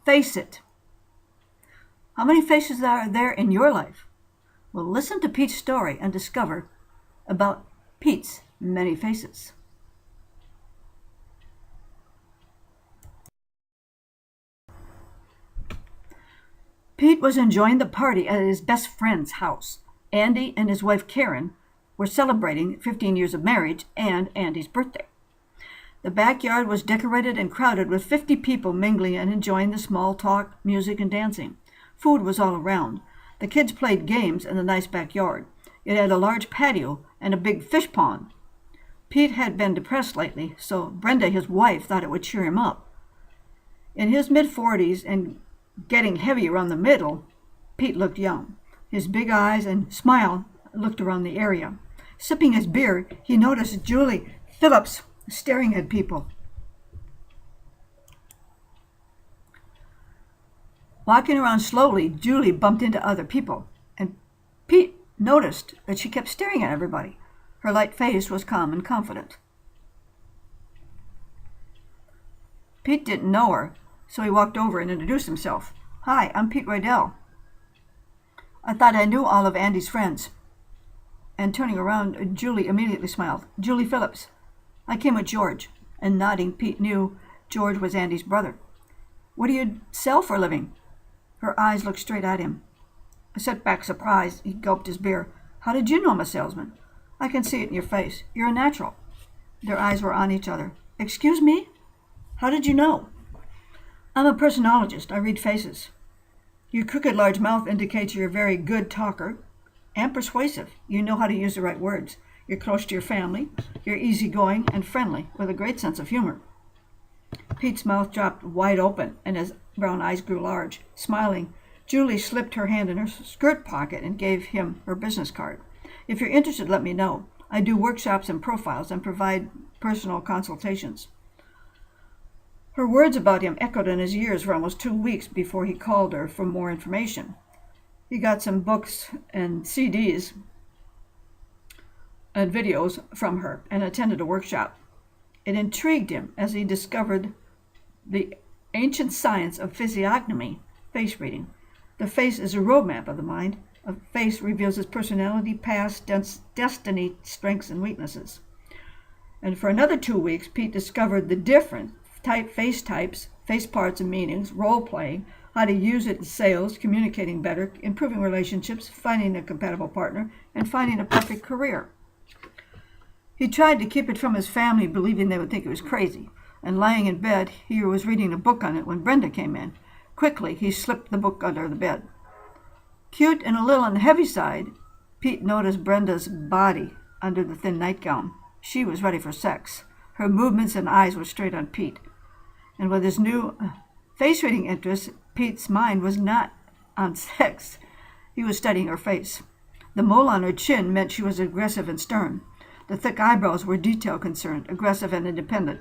Face it. How many faces are there in your life? Well, listen to Pete's story and discover about Pete's many faces. Pete was enjoying the party at his best friend's house. Andy and his wife Karen were celebrating 15 years of marriage and Andy's birthday. The backyard was decorated and crowded with 50 people mingling and enjoying the small talk, music, and dancing. Food was all around. The kids played games in the nice backyard. It had a large patio and a big fish pond. Pete had been depressed lately, so Brenda, his wife, thought it would cheer him up. In his mid-40s and getting heavy around the middle, Pete looked young. His big eyes and smile looked around the area. Sipping his beer, he noticed Julie Phillips staring at people. Walking around slowly, Julie bumped into other people, and Pete noticed that she kept staring at everybody. Her light face was calm and confident. Pete didn't know her, so he walked over and introduced himself. "Hi, I'm Pete Rydell. I thought I knew all of Andy's friends." And turning around, Julie immediately smiled. "Julie Phillips. I came with George." And nodding, Pete knew George was Andy's brother. "What do you sell for a living?" Her eyes looked straight at him. A setback surprise, he gulped his beer. "How did you know I'm a salesman?" "I can see it in your face. You're a natural." Their eyes were on each other. "Excuse me? How did you know?" "I'm a personologist. I read faces." "Your crooked large mouth indicates you're a very good talker and persuasive. You know how to use the right words. You're close to your family. You're easygoing and friendly with a great sense of humor." Pete's mouth dropped wide open and his brown eyes grew large. Smiling, Julie slipped her hand in her skirt pocket and gave him her business card. "If you're interested, let me know. I do workshops and profiles and provide personal consultations." Her words about him echoed in his ears for almost 2 weeks before he called her for more information. He got some books and CDs and videos from her and attended a workshop. It intrigued him as he discovered the ancient science of physiognomy, face reading. The face is a roadmap of the mind. A face reveals its personality, past, destiny, strengths, and weaknesses. And for another 2 weeks, Pete discovered the different face types, face parts and meanings, role-playing, how to use it in sales, communicating better, improving relationships, finding a compatible partner, and finding a perfect career. He tried to keep it from his family, believing they would think he was crazy, and lying in bed, he was reading a book on it when Brenda came in. Quickly, he slipped the book under the bed. Cute and a little on the heavy side, Pete noticed Brenda's body under the thin nightgown. She was ready for sex. Her movements and eyes were straight on Pete. And with his new face-reading interest, Pete's mind was not on sex. He was studying her face. The mole on her chin meant she was aggressive and stern. The thick eyebrows were detail-concerned, aggressive and independent.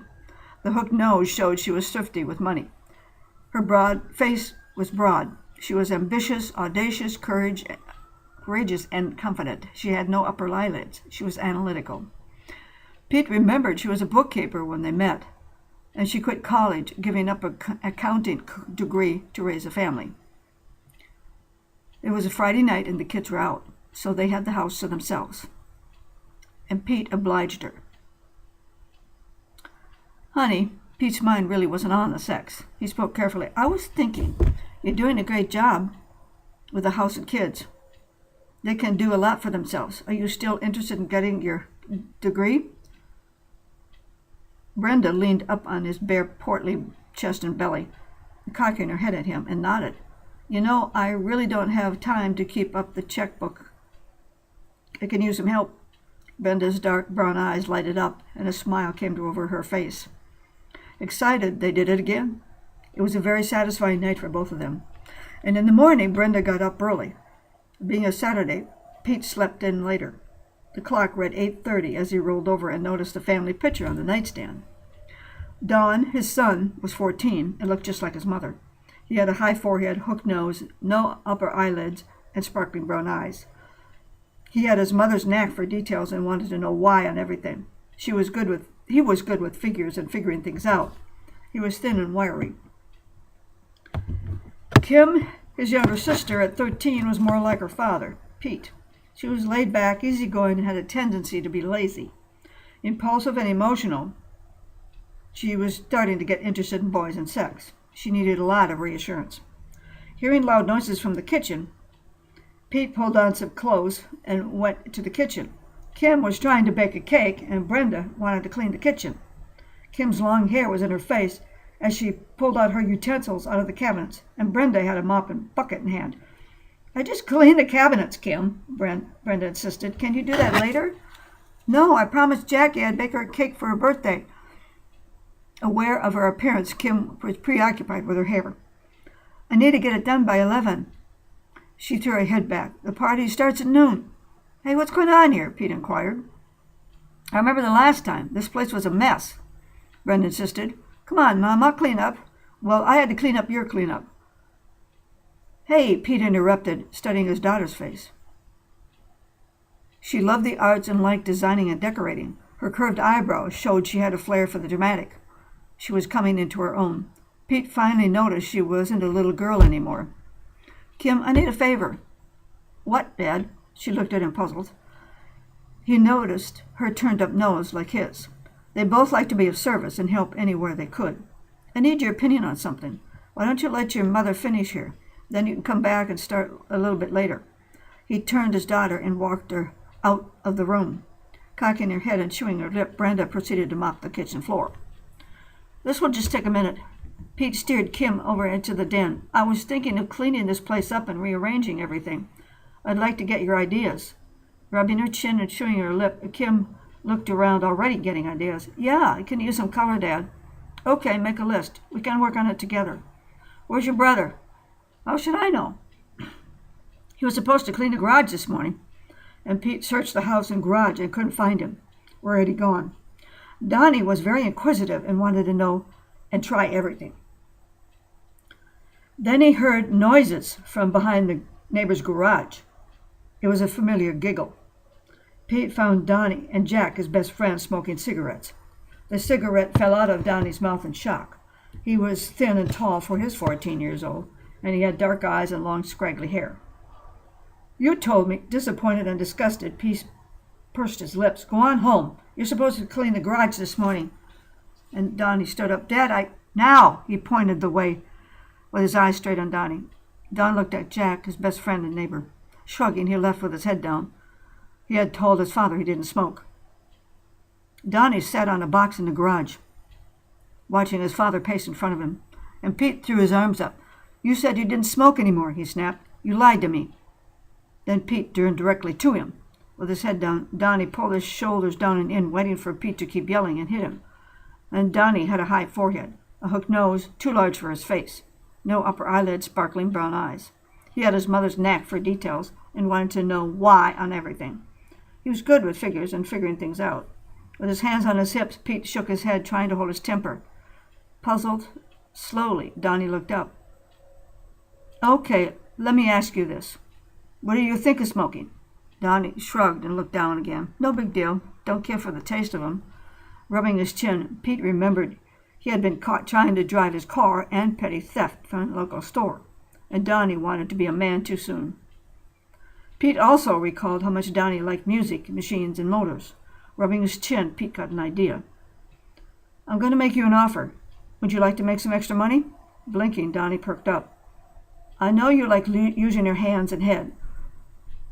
The hooked nose showed she was thrifty with money. Her broad face was broad. She was ambitious, audacious, courageous, and confident. She had no upper eyelids. She was analytical. Pete remembered she was a bookkeeper when they met, and she quit college, giving up an accounting degree to raise a family. It was a Friday night and the kids were out, so they had the house to themselves. And Pete obliged her. "Honey," Pete's mind really wasn't on the sex. He spoke carefully. "I was thinking, you're doing a great job with the house and kids. They can do a lot for themselves. Are you still interested in getting your degree?" Brenda leaned up on his bare, portly chest and belly, cocking her head at him, and nodded. "You know, I really don't have time to keep up the checkbook. I can use some help." Brenda's dark brown eyes lighted up, and a smile came over her face. Excited, they did it again. It was a very satisfying night for both of them. And in the morning, Brenda got up early. Being a Saturday, Pete slept in later. The clock read 8:30 as he rolled over and noticed the family picture on the nightstand. Don, his son, was 14 and looked just like his mother. He had a high forehead, hooked nose, no upper eyelids, and sparkling brown eyes. He had his mother's knack for details and wanted to know why on everything. He was good with figures and figuring things out. He was thin and wiry. Kim, his younger sister at 13, was more like her father, Pete. She was laid back, easygoing, and had a tendency to be lazy. Impulsive and emotional, she was starting to get interested in boys and sex. She needed a lot of reassurance. Hearing loud noises from the kitchen, Pete pulled on some clothes and went to the kitchen. Kim was trying to bake a cake, and Brenda wanted to clean the kitchen. Kim's long hair was in her face as she pulled out her utensils out of the cabinets, and Brenda had a mop and bucket in hand. "I just cleaned the cabinets, Kim," Brenda insisted. "Can you do that later?" "No, I promised Jackie I'd bake her a cake for her birthday." Aware of her appearance, Kim was preoccupied with her hair. "I need to get it done by 11. She threw her head back. "The party starts at noon." "Hey, what's going on here?" Pete inquired. "I remember the last time. This place was a mess," Brenda insisted. "Come on, Mom, I'll clean up." "Well, I had to clean up your cleanup." "Hey," Pete interrupted, studying his daughter's face. She loved the arts and liked designing and decorating. Her curved eyebrows showed she had a flair for the dramatic. She was coming into her own. Pete finally noticed she wasn't a little girl anymore. "Kim, I need a favor." "What, Dad?" She looked at him puzzled. He noticed her turned-up nose like his. They both liked to be of service and help anywhere they could. "I need your opinion on something. Why don't you let your mother finish here? Then you can come back and start a little bit later." He turned his daughter and walked her out of the room. Cocking her head and chewing her lip, Brenda proceeded to mop the kitchen floor. "This will just take a minute." Pete steered Kim over into the den. "I was thinking of cleaning this place up and rearranging everything. I'd like to get your ideas." Rubbing her chin and chewing her lip, Kim looked around, already getting ideas. "Yeah, I can use some color, Dad." "Okay, make a list. We can work on it together." "Where's your brother?" "How should I know?" "He was supposed to clean the garage this morning." And Pete searched the house and garage and couldn't find him. Where had he gone? Donnie was very inquisitive and wanted to know and try everything. Then he heard noises from behind the neighbor's garage. It was a familiar giggle. Pete found Donnie and Jack, his best friend, smoking cigarettes. The cigarette fell out of Donnie's mouth in shock. He was thin and tall for his 14 years old, and he had dark eyes and long, scraggly hair. "You told me," disappointed and disgusted, Pete pursed his lips. "Go on home. You're supposed to clean the garage this morning." And Donnie stood up. "Dad, Now!" He pointed the way with his eyes straight on Donnie. Don looked at Jack, his best friend and neighbor. Shrugging, he left with his head down. He had told his father he didn't smoke. Donnie sat on a box in the garage, watching his father pace in front of him, and Pete threw his arms up. "You said you didn't smoke anymore," he snapped. "You lied to me." Then Pete turned directly to him. With his head down, Donnie pulled his shoulders down and in, waiting for Pete to keep yelling, and hit him. And Donnie had a high forehead, a hooked nose too large for his face, no upper eyelids, sparkling brown eyes. He had his mother's knack for details and wanted to know why on everything. He was good with figures and figuring things out. With his hands on his hips, Pete shook his head, trying to hold his temper. Puzzled, slowly, Donnie looked up. "Okay, let me ask you this. What do you think of smoking?" Donnie shrugged and looked down again. "No big deal. Don't care for the taste of them." Rubbing his chin, Pete remembered he had been caught trying to drive his car and petty theft from a local store, and Donnie wanted to be a man too soon. Pete also recalled how much Donnie liked music, machines, and motors. Rubbing his chin, Pete got an idea. "I'm going to make you an offer. Would you like to make some extra money?" Blinking, Donnie perked up. "I know you like using your hands and head.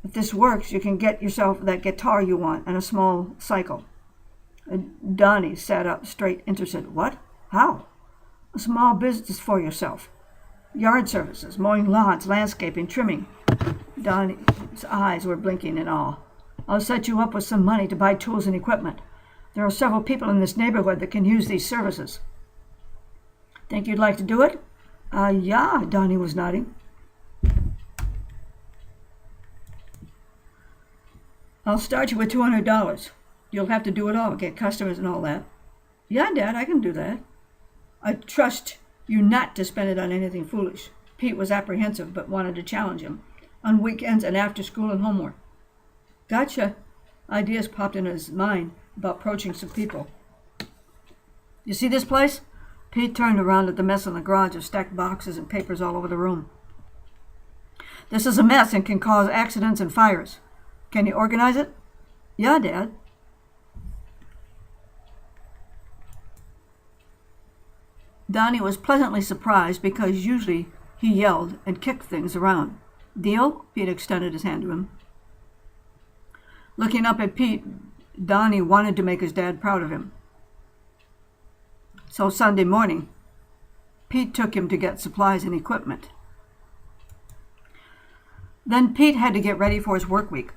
If this works, you can get yourself that guitar you want and a small cycle." Donnie sat up straight, interested. "What? How?" "A small business for yourself. Yard services, mowing lawns, landscaping, trimming." Donnie's eyes were blinking in awe. "I'll set you up with some money to buy tools and equipment. There are several people in this neighborhood that can use these services." "Think you'd like to do it?" Yeah," Donnie was nodding. "I'll start you with $200. You'll have to do it all, get customers and all that." "Yeah, Dad, I can do that." "I trust you not to spend it on anything foolish." Pete was apprehensive but wanted to challenge him. "On weekends and after school and homework." "Gotcha." Ideas popped into his mind about approaching some people. "You see this place?" Pete turned around at the mess in the garage of stacked boxes and papers all over the room. This is a mess and can cause accidents and fires. Can you organize it? Yeah, Dad. Donnie was pleasantly surprised because usually he yelled and kicked things around. Deal? Pete extended his hand to him. Looking up at Pete, Donnie wanted to make his dad proud of him. So Sunday morning, Pete took him to get supplies and equipment. Then Pete had to get ready for his work week,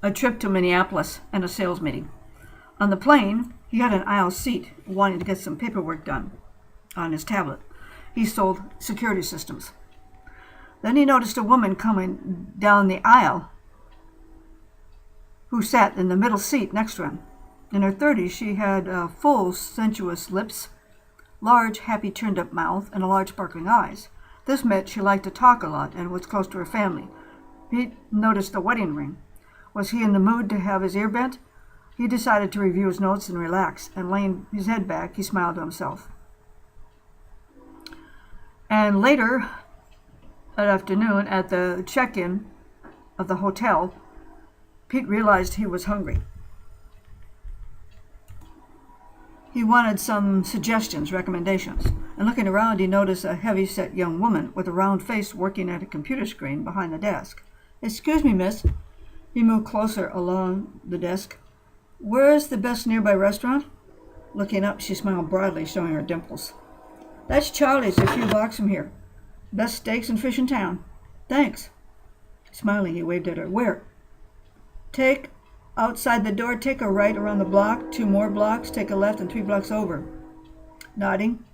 a trip to Minneapolis and a sales meeting. On the plane, he had an aisle seat, wanting to get some paperwork done on his tablet. He sold security systems. Then he noticed a woman coming down the aisle who sat in the middle seat next to him. In her 30s, she had full, sensuous lips, large, happy, turned-up mouth, and large, sparkling eyes. This meant she liked to talk a lot and was close to her family. Pete noticed the wedding ring. Was he in the mood to have his ear bent? He decided to review his notes and relax, and laying his head back, he smiled to himself. And later that afternoon, at the check-in of the hotel, Pete realized he was hungry. He wanted some suggestions, recommendations, and looking around, he noticed a heavy-set young woman with a round face working at a computer screen behind the desk. "Excuse me, miss." He moved closer along the desk. "Where is the best nearby restaurant?" Looking up, she smiled broadly, showing her dimples. "That's Charlie's, a few blocks from here. Best steaks and fish in town." "Thanks." Smiling, he waved at her. "Where?" "Take outside the door, take a right around the block, 2 more blocks, take a left, and 3 blocks over." Nodding,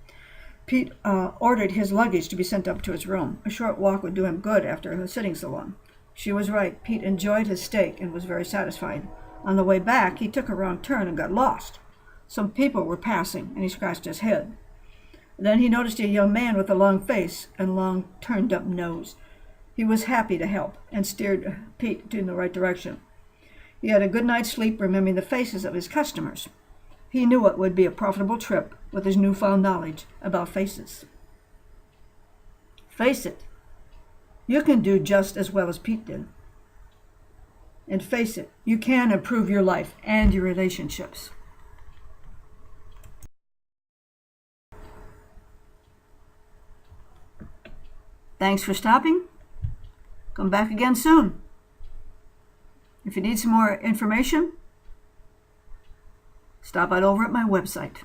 Pete ordered his luggage to be sent up to his room. A short walk would do him good after sitting so long. She was right. Pete enjoyed his steak and was very satisfied. On the way back, he took a wrong turn and got lost. Some people were passing, and he scratched his head. Then he noticed a young man with a long face and long turned-up nose. He was happy to help and steered Pete in the right direction. He had a good night's sleep, remembering the faces of his customers. He knew it would be a profitable trip with his newfound knowledge about faces. Face it, you can do just as well as Pete did. And face it, you can improve your life and your relationships. Thanks for stopping. Come back again soon. If you need some more information, stop on over at my website.